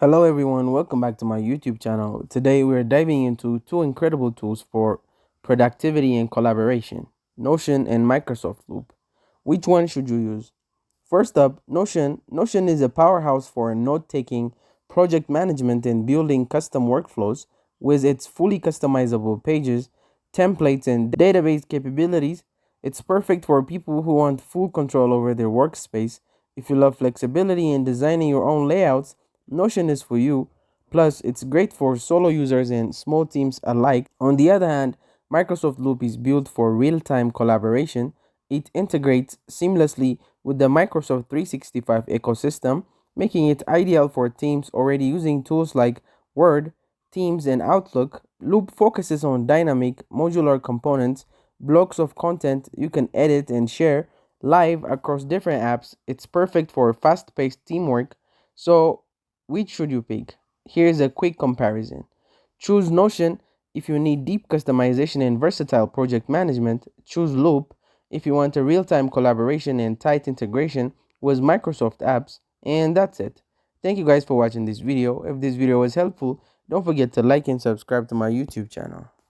Hello everyone, welcome back to my YouTube channel. Today we're diving into two incredible tools for productivity and collaboration, Notion and Microsoft Loop. Which one should you use? First up, Notion. Notion is a powerhouse for note-taking, project management, and building custom workflows with its fully customizable pages, templates, and database capabilities. It's perfect for people who want full control over their workspace. If you love flexibility in designing your own layouts, Notion is for you. Plus, it's great for solo users and small teams alike. On the other hand, Microsoft Loop is built for real time collaboration. It integrates seamlessly with the Microsoft 365 ecosystem, making it ideal for teams already using tools like Word, Teams, and Outlook. Loop focuses on dynamic, modular components, blocks of content you can edit and share live across different apps. It's perfect for fast paced teamwork. So, which should you pick? Here's a quick comparison. Choose Notion if you need deep customization and versatile project management. Choose Loop if you want a real-time collaboration and tight integration with Microsoft apps. And that's it. Thank you guys for watching this video. If this video was helpful, don't forget to like and subscribe to my YouTube channel.